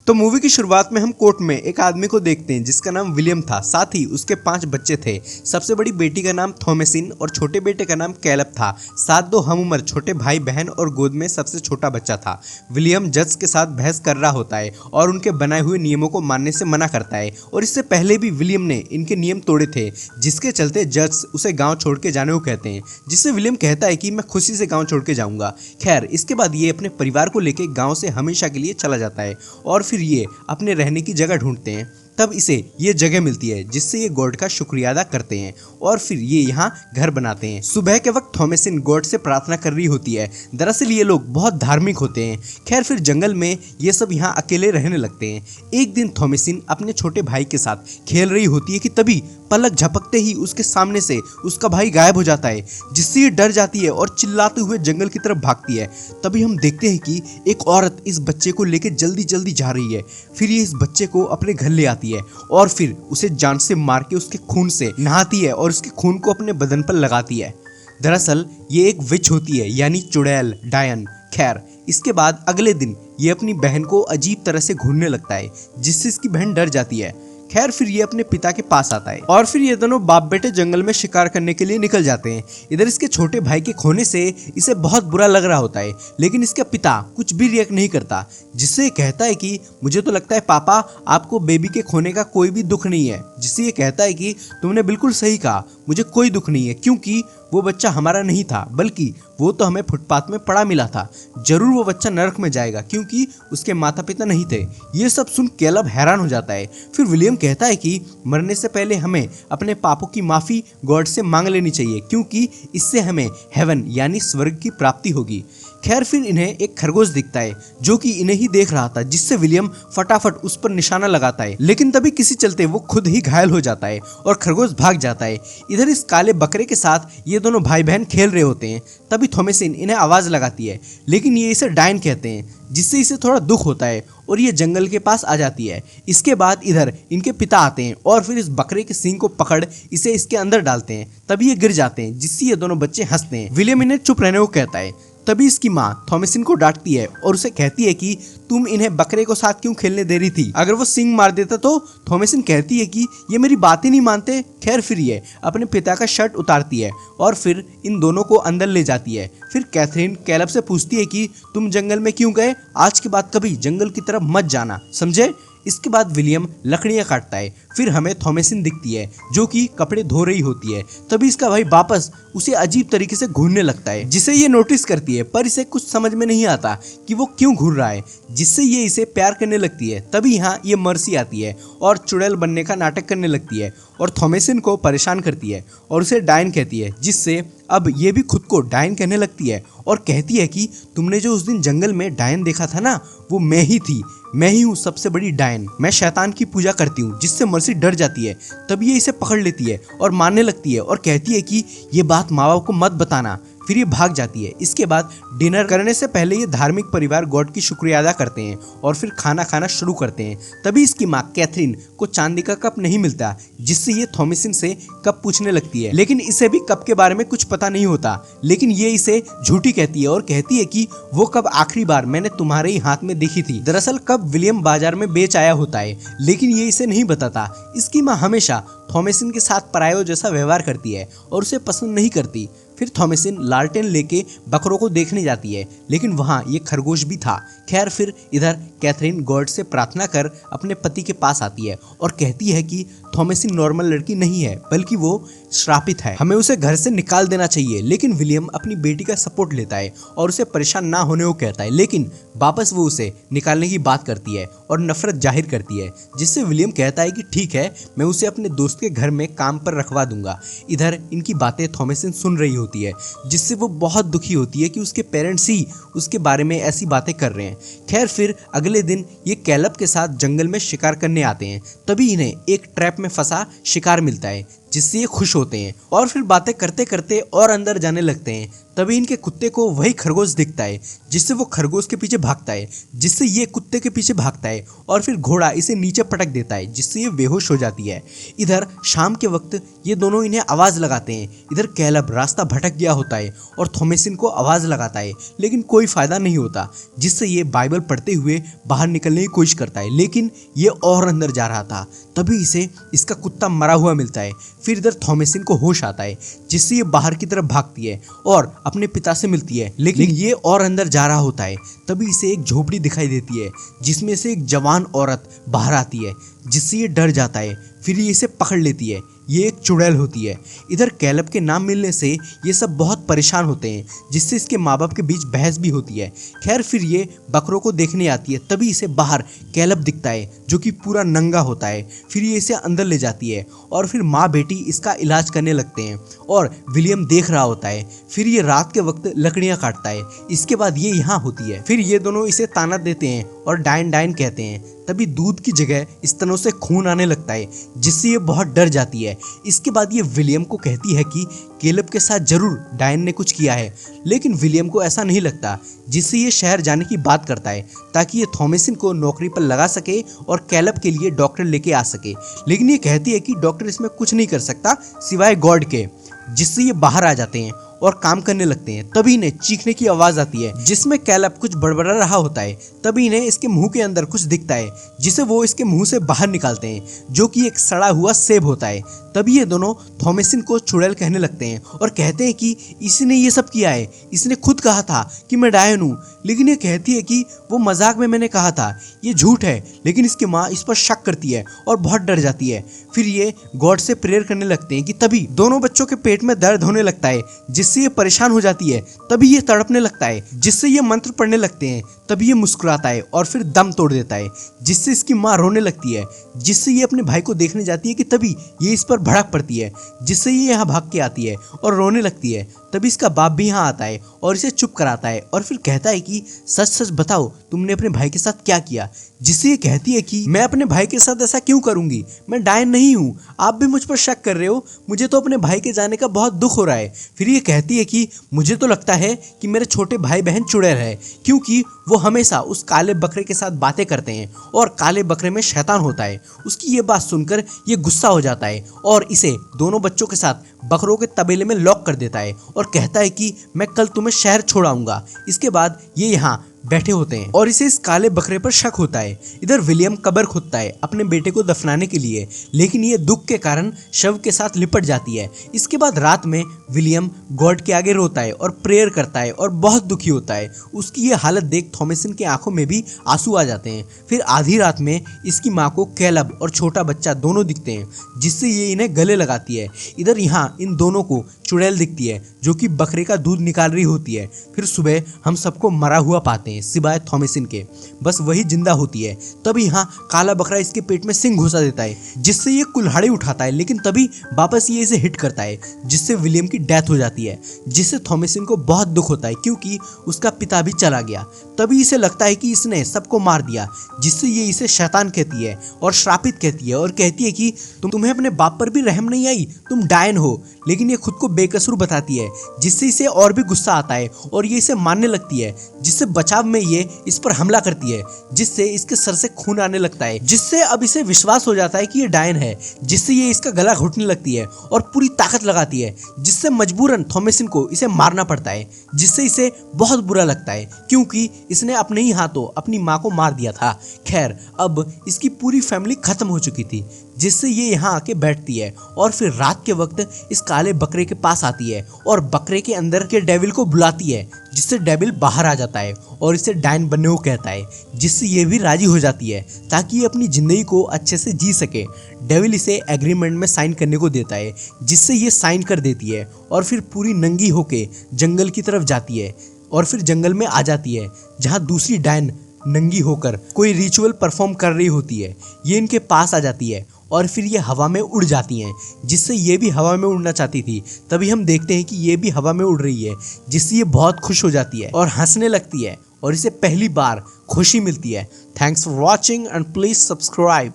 तो मूवी की शुरुआत में हम कोर्ट में एक आदमी को देखते हैं जिसका नाम विलियम था। साथ ही उसके 5 बच्चे थे। सबसे बड़ी बेटी का नाम थॉमसिन और छोटे बेटे का नाम कैलब था। साथ 2 हम उम्र छोटे भाई बहन और गोद में सबसे छोटा बच्चा था। विलियम जज के साथ बहस कर रहा होता है और उनके बनाए हुए नियमों को मानने से मना करता है। और इससे पहले भी विलियम ने इनके नियम तोड़े थे, जिसके चलते जज उसे गाँव छोड़ के जाने को कहते हैं, जिससे विलियम कहता है कि मैं खुशी से गाँव छोड़ के जाऊंगा। खैर, इसके बाद ये अपने परिवार को लेकर गाँव से हमेशा के लिए चला जाता है और फिर ये अपने रहने की जगह ढूंढते हैं। तब इसे ये जगह मिलती है जिससे ये गॉड का शुक्रिया अदा करते हैं और फिर ये यहाँ घर बनाते हैं। सुबह के वक्त थॉमसिन गॉड से प्रार्थना कर रही होती है। दरअसल ये लोग बहुत धार्मिक होते हैं। खैर, फिर जंगल में ये सब यहाँ अकेले रहने लगते हैं। एक दिन थॉमसिन अपने छोटे भाई के साथ खेल रही होती है कि तभी पलक झपकते ही उसके सामने से उसका भाई गायब हो जाता है, जिससे ये डर जाती है और चिल्लाते हुए जंगल की तरफ भागती है। तभी हम देखते हैं कि एक औरत इस बच्चे को लेकर जल्दी जल्दी जा रही है। फिर ये इस बच्चे को अपने घर ले आती है और फिर उसे जान से मार के उसके खून से नहाती है और उसके खून को अपने बदन पर लगाती है। दरअसल ये एक विच होती है, यानी चुड़ैल, डायन। खैर, इसके बाद अगले दिन ये अपनी बहन को अजीब तरह से घूरने लगता है, जिससे इसकी बहन डर जाती है। खैर, फिर ये अपने पिता के पास आता है और फिर ये दोनों बाप बेटे जंगल में शिकार करने के लिए निकल जाते हैं। इधर इसके छोटे भाई के खोने से इसे बहुत बुरा लग रहा होता है, लेकिन इसका पिता कुछ भी रिएक्ट नहीं करता, जिससे ये कहता है कि मुझे तो लगता है पापा आपको बेबी के खोने का कोई भी दुख नहीं है। जिससे ये कहता है कि तुमने बिल्कुल सही कहा, मुझे कोई दुख नहीं है, क्योंकि वो बच्चा हमारा नहीं था, बल्कि वो तो हमें फुटपाथ में पड़ा मिला था। जरूर वो बच्चा नरक में जाएगा क्योंकि उसके माता पिता नहीं थे। ये सब सुन कैलब हैरान हो जाता है। फिर विलियम कहता है कि मरने से पहले हमें अपने पापों की माफी गॉड से मांग लेनी चाहिए, क्योंकि इससे हमें हेवन यानी स्वर्ग की प्राप्ति होगी। खैर, फिर इन्हें एक खरगोश दिखता है जो कि इन्हें ही देख रहा था, जिससे विलियम फटाफट उस पर निशाना लगाता है, लेकिन तभी किसी चलते वो खुद ही घायल हो जाता है और खरगोश भाग जाता है। इधर इस काले बकरे के साथ ये दोनों भाई बहन खेल रहे होते हैं। तभी थॉमसिन इन्हें आवाज लगाती है, लेकिन ये इसे डायन कहते हैं, जिससे इसे थोड़ा दुख होता है और ये जंगल के पास आ जाती है। इसके बाद इधर इनके पिता आते हैं और फिर इस बकरे के सींग को पकड़ इसे इसके अंदर डालते हैं। तभी ये गिर जाते हैं, जिससे ये दोनों बच्चे हंसते हैं। विलियम इन्हें चुप रहने को कहता है। तभी इसकी माँ थॉमसिन को डांटती है और उसे कहती है कि तुम इन्हें बकरे को साथ क्यों खेलने दे रही थी, अगर वो सिंग मार देता तो। थॉमसिन कहती है कि ये मेरी बात ही नहीं मानते। खैर, फिर ये अपने पिता का शर्ट उतारती है और फिर इन दोनों को अंदर ले जाती है। फिर कैथरीन कैलब से पूछती है कि तुम जंगल में क्यों गए, आज के बाद कभी जंगल की तरफ मत जाना, समझे। इसके बाद विलियम लकड़ियां काटता है। फिर हमें थॉमसिन दिखती है जो कि कपड़े धो रही होती है। तभी इसका भाई वापस उसे अजीब तरीके से घूरने लगता है, जिसे ये नोटिस करती है, पर इसे कुछ समझ में नहीं आता कि वो क्यों घूर रहा है, जिससे ये इसे प्यार करने लगती है। तभी यहाँ ये मर्सी आती है और चुड़ैल बनने का नाटक करने लगती है और थॉमसिन को परेशान करती है और उसे डायन कहती है, जिससे अब ये भी खुद को डायन कहने लगती है और कहती है कि तुमने जो उस दिन जंगल में डायन देखा था ना, वो मैं ही थी, मैं ही हूँ सबसे बड़ी डायन। मैं शैतान की पूजा करती हूँ। जिससे मर्सी डर जाती है। तब ये इसे पकड़ लेती है और मारने लगती है और कहती है कि ये बात माँ बाप को मत बताना। फिर ये भाग जाती है। इसके बाद डिनर करने से पहले ये धार्मिक परिवार गॉड की शुक्रिया अदा करते हैं और फिर खाना खाना शुरू करते हैं। तभी इसकी माँ कैथरीन को चांदी का कप नहीं मिलता, जिससे ये थॉमसिन से कप पूछने लगती है, लेकिन इसे भी कप के बारे में कुछ पता नहीं होता। लेकिन ये इसे झूठी कहती है और कहती है कि वो कप आखिरी बार मैंने तुम्हारे ही हाथ में देखी थी। दरअसल कप विलियम बाजार में बेच आया होता है, लेकिन ये इसे नहीं बताता। इसकी माँ हमेशा थॉमसिन के साथ परायों जैसा व्यवहार करती है और उसे पसंद नहीं करती। फिर थॉमसिन लालटेन लेके बकरों को देखने जाती है, लेकिन वहाँ ये खरगोश भी था। खैर, फिर इधर कैथरीन गॉड से प्रार्थना कर अपने पति के पास आती है और कहती है कि थॉमसिन नॉर्मल लड़की नहीं है, बल्कि वो श्रापित है, हमें उसे घर से निकाल देना चाहिए। लेकिन विलियम अपनी बेटी का सपोर्ट लेता है और उसे परेशान ना होने को कहता है, लेकिन वापस वो उसे निकालने की बात करती है और नफरत जाहिर करती है, जिससे विलियम कहता है कि ठीक है, मैं उसे अपने दोस्त के घर में काम पर रखवा दूंगा। इधर इनकी बातें थॉमसिन सुन रही होती है, जिससे वो बहुत दुखी होती है कि उसके पेरेंट्स ही उसके बारे में ऐसी बातें कर रहे हैं। खैर, फिर अगले दिन ये कैलब के साथ जंगल में शिकार करने आते हैं। तभी इन्हें एक ट्रैप में फंसा शिकार मिलता है, जिससे ये खुश होते हैं और फिर बातें करते करते और अंदर जाने लगते हैं। तभी इनके कुत्ते को वही खरगोश दिखता है, जिससे वो खरगोश के पीछे भागता है, जिससे ये कुत्ते के पीछे भागता है और फिर घोड़ा इसे नीचे पटक देता है, जिससे ये बेहोश हो जाती है। इधर शाम के वक्त ये दोनों इन्हें आवाज़ लगाते हैं। इधर कैलब रास्ता भटक गया होता है और थॉमसिन को आवाज़ लगाता है, लेकिन कोई फ़ायदा नहीं होता, जिससे ये बाइबल पढ़ते हुए बाहर निकलने की कोशिश करता है, लेकिन ये और अंदर जा रहा था। तभी इसे इसका कुत्ता मरा हुआ मिलता है। फिर इधर थॉमसिन को होश आता है, जिससे ये बाहर की तरफ भागती है और अपने पिता से मिलती है, लेकिन ये और अंदर जा रहा होता है। तभी इसे एक झोपड़ी दिखाई देती है, जिसमें से एक जवान औरत बाहर आती है, जिससे ये डर जाता है। फिर ये इसे पकड़ लेती है। ये एक चुड़ैल होती है। इधर कैलब के नाम मिलने से ये सब बहुत परेशान होते हैं, जिससे इसके माँ बाप के बीच बहस भी होती है। खैर फिर ये बकरों को देखने आती है। तभी इसे बाहर कैलब दिखता है, जो कि पूरा नंगा होता है। फिर ये इसे अंदर ले जाती है और फिर माँ बेटी इसका इलाज करने लगते हैं और विलियम देख रहा होता है। फिर ये रात के वक्त लकड़ियाँ काटता है। इसके बाद ये यहाँ होती है। फिर ये दोनों इसे ताना देते हैं और डाइन डाइन कहते हैं। तभी दूध की जगह स्तनों से खून आने लगता है, जिससे ये बहुत डर जाती है। इसके बाद ये विलियम को कहती है कि कैलब के साथ जरूर डायन ने कुछ किया है, लेकिन विलियम को ऐसा नहीं लगता, जिससे ये शहर जाने की बात करता है ताकि ये थॉमसिन को नौकरी पर लगा सके और कैलब के लिए डॉक्टर लेके आ सके। लेकिन ये कहती है कि डॉक्टर इसमें कुछ नहीं कर सकता सिवाय गॉड के, जिससे ये बाहर आ जाते हैं और काम करने लगते हैं। तभी इन्हें चीखने की आवाज आती है, जिसमें कैलब कुछ बड़बड़ा रहा होता है। तभी इन्हें इसके मुंह के अंदर कुछ दिखता है, जिसे वो इसके मुंह से बाहर निकालते हैं, जो कि एक सड़ा हुआ सेब होता है। तभी ये दोनों थॉमसिन को चुड़ैल कहने लगते हैं और कहते हैं कि इसने ये सब किया है, इसने खुद कहा था कि मैं डायन हूँ। लेकिन ये कहती है कि वो मजाक में मैंने कहा था, ये झूठ है। लेकिन इसकी माँ इस पर शक करती है और बहुत डर जाती है। फिर ये गॉड से प्रेयर करने लगते हैं कि तभी दोनों बच्चों के पेट में दर्द होने लगता है, जिससे ये परेशान हो जाती है। तभी ये तड़पने लगता है, जिससे ये मंत्र पढ़ने लगते हैं। तभी ये मुस्कुराता है और फिर दम तोड़ देता है, जिससे इसकी माँ रोने लगती है, जिससे ये अपने भाई को देखने जाती है कि तभी ये इस पर भड़क पड़ती है, जिससे ये यहाँ भाग के आती है और रोने लगती है। तभी इसका बाप भी यहाँ आता है और इसे चुप कराता है और फिर कहता है कि सच सच बताओ तुमने अपने भाई के साथ क्या किया। जिससे ये कहती है कि मैं अपने भाई के साथ ऐसा क्यों करूंगी, मैं डायन नहीं हूँ, आप भी मुझ पर शक कर रहे हो, मुझे तो अपने भाई के जाने का बहुत दुख हो रहा है। फिर ये कहती है कि मुझे तो लगता है कि मेरे छोटे भाई बहन चुड़ैल है, क्योंकि वो हमेशा उस काले बकरे के साथ बातें करते हैं और काले बकरे में शैतान होता है। उसकी ये बात सुनकर ये गुस्सा हो जाता है और इसे दोनों बच्चों के साथ बकरों के तबेले में लॉक कर देता है और कहता है कि मैं कल तुम्हें शहर छोड़ाऊंगा। इसके बाद ये यहाँ बैठे होते हैं और इसे इस काले बकरे पर शक होता है। इधर विलियम कब्र खोदता है अपने बेटे को दफनाने के लिए, लेकिन ये दुख के कारण शव के साथ लिपट जाती है। इसके बाद रात में विलियम गॉड के आगे रोता है और प्रेयर करता है और बहुत दुखी होता है। उसकी ये हालत देख थॉमसिन की आंखों में भी आंसू आ जाते हैं। फिर आधी रात में इसकी माँ को कैलब और छोटा बच्चा दोनों दिखते हैं, जिससे ये इन्हें गले लगाती है। इधर यहाँ इन दोनों को चुड़ैल दिखती है, जो कि बकरे का दूध निकाल रही होती है। फिर सुबह हम सबको मरा हुआ पाते हैं सिवाय थॉमसिन के, बस वही जिंदा होती है। तभी यहाँ काला बकरा इसके पेट में सिंग घुसा देता है, जिससे ये कुल्हाड़ी उठाता है, लेकिन तभी वापस ये इसे हिट करता है, जिससे विलियम की डेथ हो जाती है। जिससे थॉमसिन को बहुत दुख होता है, क्योंकि उसका पिता भी चला गया। तभी इसे लगता है कि इसने सबको मार दिया, जिससे ये इसे शैतान कहती है और श्रापित कहती है और कहती है कि तुम्हें अपने बाप पर भी रहम नहीं आई, तुम डायन हो। लेकिन ये खुद को बेकसूर बताती है, जिससे इसे और भी गुस्सा आता है और ये इसे मारने लगती है। जिससे बचाव में ये इस पर हमला करती है, जिससे इसके सर से खून आने लगता है, जिससे अब इसे विश्वास हो जाता है कि ये डायन है। जिससे ये इसका गला घोटने लगती है और पूरी ताकत लगाती है, जिससे मजबूरन थॉमसिन को इसे मारना पड़ता है। जिससे इसे बहुत बुरा लगता है, क्योंकि इसने अपने ही हाथों अपनी माँ को मार दिया था। खैर अब इसकी पूरी फैमिली खत्म हो चुकी थी, जिससे ये यहाँ आके बैठती है और फिर रात के वक्त इस काले बकरे के पास आती है और बकरे के अंदर के डेविल को बुलाती है, जिससे डेविल बाहर आ जाता है और इसे डायन बनने को कहता है, जिससे ये भी राजी हो जाती है ताकि ये अपनी ज़िंदगी को अच्छे से जी सके। डेविल इसे एग्रीमेंट में साइन करने को देता है, जिससे ये साइन कर देती है और फिर पूरी नंगी होके जंगल की तरफ जाती है और फिर जंगल में आ जाती है, जहाँ दूसरी डायन नंगी होकर कोई रिचुअल परफॉर्म कर रही होती है। ये इनके पास आ जाती है और फिर ये हवा में उड़ जाती हैं, जिससे ये भी हवा में उड़ना चाहती थी। तभी हम देखते हैं कि ये भी हवा में उड़ रही है, जिससे ये बहुत खुश हो जाती है और हंसने लगती है और इसे पहली बार खुशी मिलती है। Thanks for watching and please subscribe.